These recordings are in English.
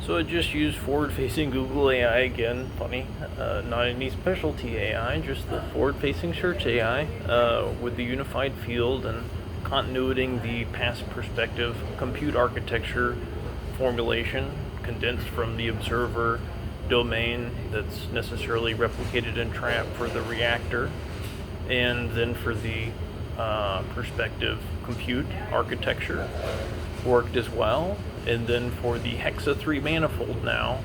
So I just used forward-facing Google AI again. Funny, not any specialty AI, just the forward-facing search AI with the unified field and continuing the past perspective compute architecture formulation condensed from the observer domain that's necessarily replicated and trapped for the reactor, and then for the perspective compute architecture worked as well. And then for the HEXA3 manifold now,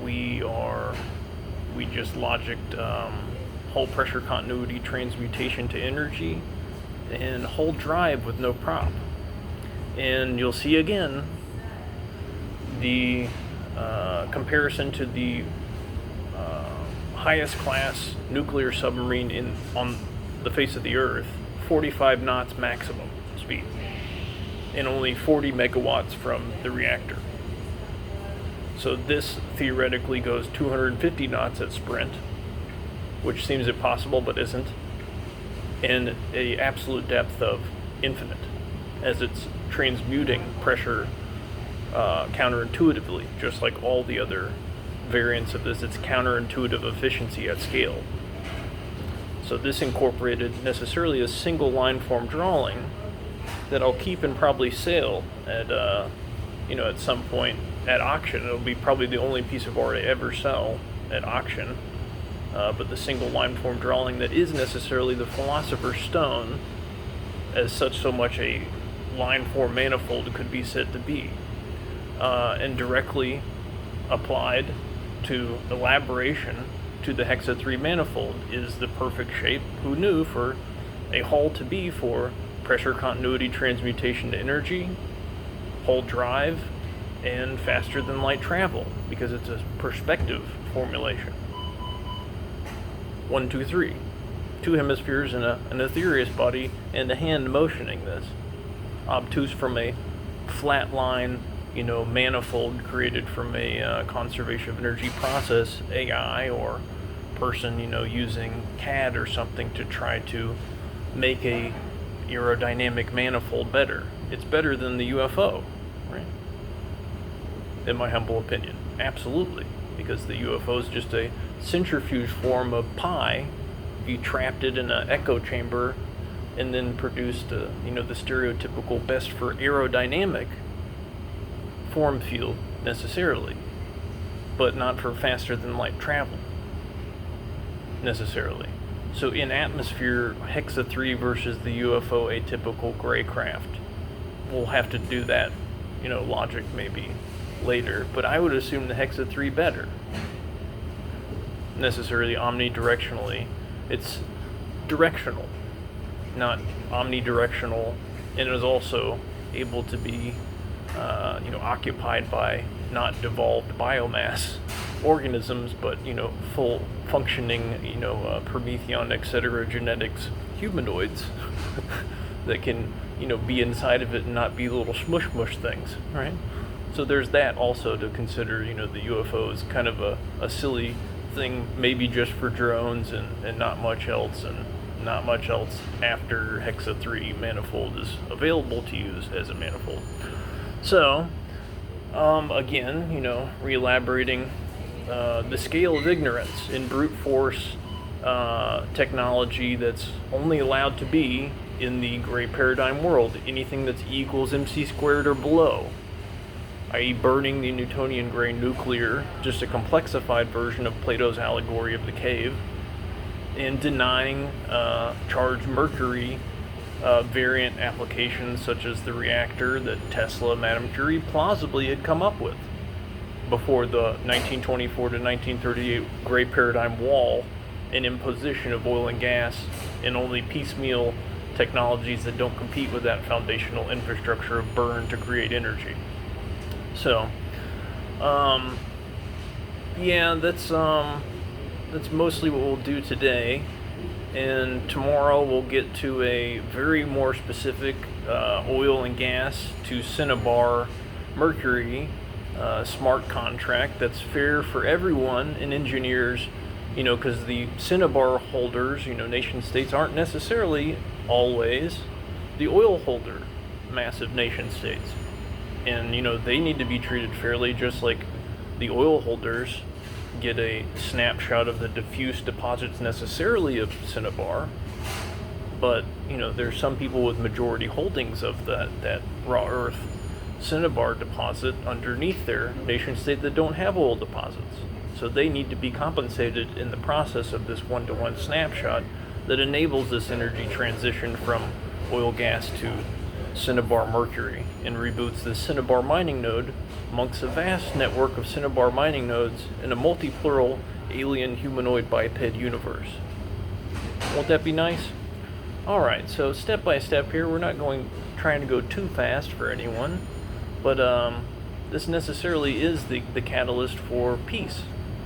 we just logicked whole pressure continuity transmutation to energy and whole drive with no prop. And you'll see again the comparison to the highest class nuclear submarine on the face of the Earth, 45 knots maximum speed, and only 40 megawatts from the reactor. So this theoretically goes 250 knots at sprint, which seems impossible but isn't, and a absolute depth of infinite, as it's transmuting pressure counterintuitively, just like all the other variants of this. It's counterintuitive efficiency at scale. So this incorporated necessarily a single line form drawing that I'll keep and probably sell at at some point at auction. It'll be probably the only piece of art I ever sell at auction. But the single line form drawing that is necessarily the Philosopher's Stone, as such, so much a line form manifold could be said to be, and directly applied to elaboration to the HEXA3 manifold is the perfect shape, who knew, for a hull to be for pressure continuity transmutation to energy, hull drive, and faster than light travel, because it's a perspective formulation. 1, 2, 3. 2 hemispheres and an ethereous body and a hand motioning this. Obtuse from a flat line, manifold created from a conservation of energy process AI or person, using CAD or something to try to make a aerodynamic manifold better. It's better than the UFO, right? In my humble opinion, absolutely, because the UFO is just a centrifuge form of pi. If you trapped it in an echo chamber and then produced the stereotypical best for aerodynamic form field necessarily, but not for faster than light travel necessarily. So in atmosphere, HEXA3 versus the UFO atypical gray craft, we'll have to do that, logic maybe later, but I would assume the HEXA3 better. Necessarily omnidirectionally. It's directional, not omnidirectional, and is also able to be occupied by not devolved biomass organisms, but full functioning Promethean, etc. genetics humanoids that can be inside of it and not be little smush things, right? So there's that also to consider. The UFO is kind of a silly thing, maybe just for drones and not much else, and not much else after HEXA3 manifold is available to use as a manifold. So again, re-elaborating the scale of ignorance in brute force technology that's only allowed to be in the gray paradigm world. Anything that's E equals mc squared or below, i.e. burning the Newtonian gray nuclear, just a complexified version of Plato's allegory of the cave, and denying charged mercury variant applications such as the reactor that Tesla, Madame Curie plausibly had come up with before the 1924 to 1938 gray paradigm wall and imposition of oil and gas and only piecemeal technologies that don't compete with that foundational infrastructure of burn to create energy. So, that's mostly what we'll do today. And tomorrow we'll get to a very more specific oil and gas to Cinnabar Mercury smart contract that's fair for everyone and engineers, because the Cinnabar holders, nation states, aren't necessarily always the oil holder massive nation states. And, they need to be treated fairly, just like the oil holders get a snapshot of the diffuse deposits necessarily of cinnabar. But, there's some people with majority holdings of that raw earth cinnabar deposit underneath their nation state that don't have oil deposits. So they need to be compensated in the process of this one-to-one snapshot that enables this energy transition from oil gas to cinnabar mercury and reboots the cinnabar mining node amongst a vast network of cinnabar mining nodes in a multi-plural alien humanoid biped universe. Won't that be nice? Alright, so step by step here, we're not trying to go too fast for anyone, but this necessarily is the catalyst for peace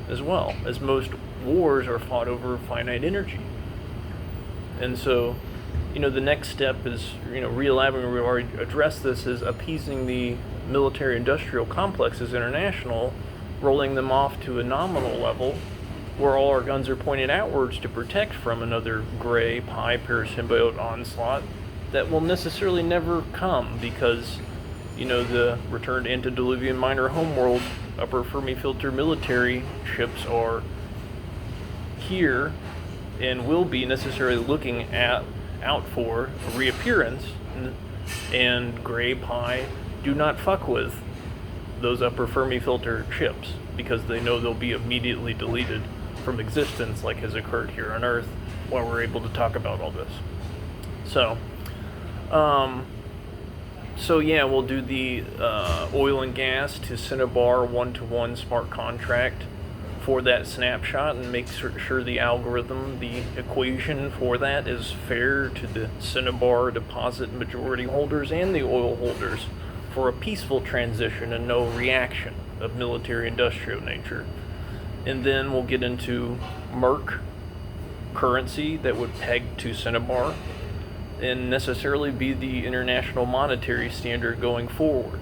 as well, as most wars are fought over finite energy. And so, the next step is, re-elaborating, we already addressed this, is appeasing the military-industrial complexes international, rolling them off to a nominal level, where all our guns are pointed outwards to protect from another gray pi parasymbiote onslaught that will necessarily never come because, the returned antediluvian minor homeworld upper Fermi filter military ships are here and will be necessarily looking out for a reappearance, and gray pi do not fuck with those upper Fermi filter ships because they know they'll be immediately deleted from existence, like has occurred here on Earth, while we're able to talk about all this. So yeah, we'll do the oil and gas to cinnabar one-to-one smart contract for that snapshot and make sure the algorithm, the equation for that is fair to the cinnabar deposit majority holders and the oil holders for a peaceful transition and no reaction of military-industrial nature. And then we'll get into Merc currency that would peg to cinnabar and necessarily be the international monetary standard going forward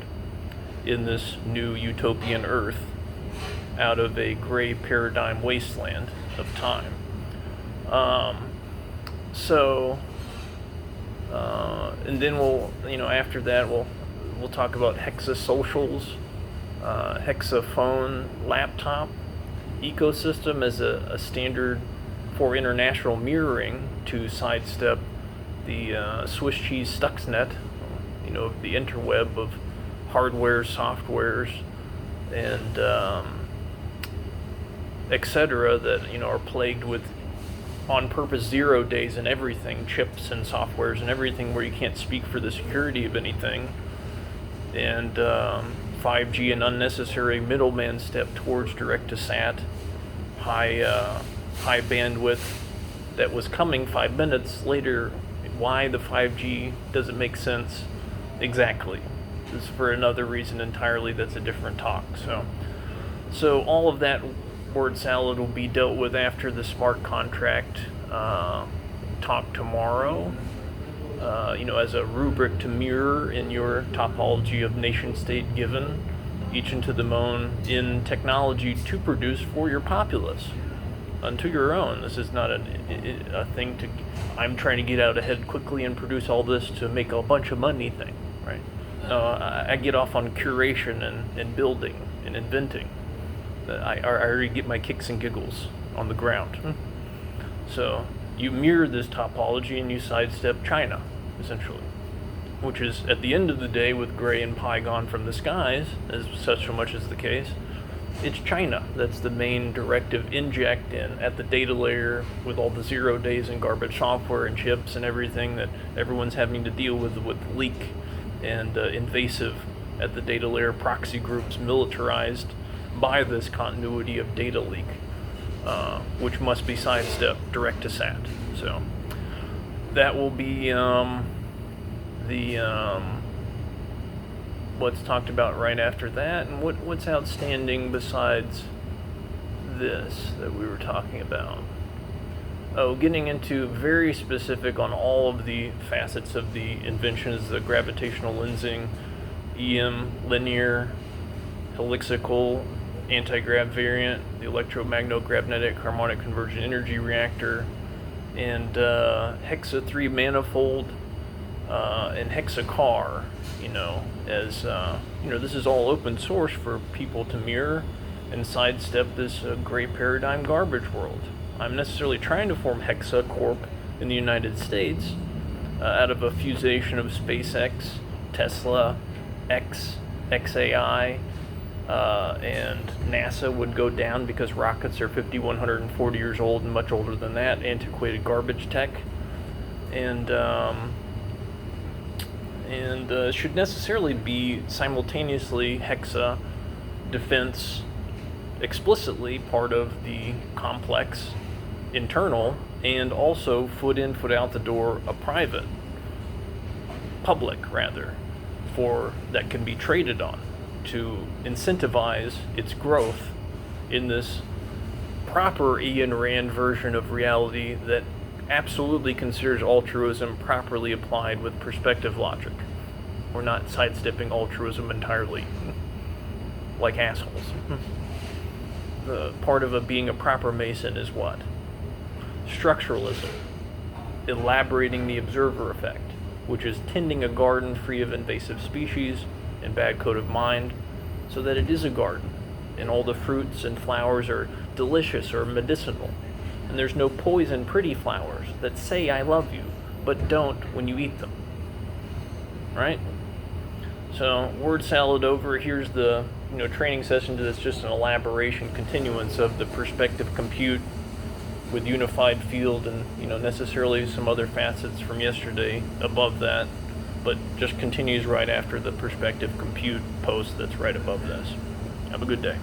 in this new utopian Earth out of a gray paradigm wasteland of time. And then we'll, after that we'll talk about Hexa socials, Hexa phone, laptop ecosystem as a standard for international mirroring to sidestep the Swiss cheese Stuxnet, the interweb of hardwares, softwares, and etc. that are plagued with on purpose 0 days and everything, chips and softwares and everything, where you can't speak for the security of anything, and 5G, an unnecessary middleman step towards direct to SAT, high bandwidth that was coming 5 minutes later. Why the 5G doesn't make sense exactly. This is for another reason entirely. That's a different talk. So all of that word salad will be dealt with after the smart contract talk tomorrow. As a rubric to mirror in your topology of nation state given, each into the moan in technology to produce for your populace unto your own. This is not a thing to, I'm trying to get out ahead quickly and produce all this to make a bunch of money thing, right? I get off on curation and building and inventing. I already get my kicks and giggles on the ground. So you mirror this topology and you sidestep China, essentially, which is, at the end of the day, with gray and pi gone from the skies, as such so much is the case, it's China that's the main directive inject in at the data layer with all the 0 days and garbage software and chips and everything that everyone's having to deal with leak and invasive at the data layer proxy groups militarized by this continuity of data leak, which must be sidestepped direct to SAT. So that will be what's talked about right after that, and what's outstanding besides this that we were talking about. Oh, getting into very specific on all of the facets of the inventions, the gravitational lensing, EM, linear, helixical, anti-grav variant, the electromagnetic harmonic convergent energy reactor, and HEXA3 manifold, and HEXA3, as this is all open source for people to mirror and sidestep this gray paradigm garbage world. I'm necessarily trying to form Hexa Corp in the United States out of a fusation of SpaceX, Tesla, XAI, and NASA would go down because rockets are 5,140 years old and much older than that, antiquated garbage tech, and should necessarily be simultaneously Hexa defense explicitly part of the complex internal, and also foot in, foot out the door a public rather, for that can be traded on to incentivize its growth in this proper Ayn Rand version of reality that absolutely considers altruism properly applied with perspective logic. We're not sidestepping altruism entirely like assholes. The part of being a proper Mason is what? Structuralism, elaborating the observer effect, which is tending a garden free of invasive species and bad code of mind, so that it is a garden, and all the fruits and flowers are delicious or medicinal, and there's no poison pretty flowers that say I love you, but don't when you eat them. Right? So, word salad over. Here's the training session that's just an elaboration, continuance of the perspective compute with unified field and necessarily some other facets from yesterday above that, but just continues right after the perspective compute post that's right above this. Have a good day.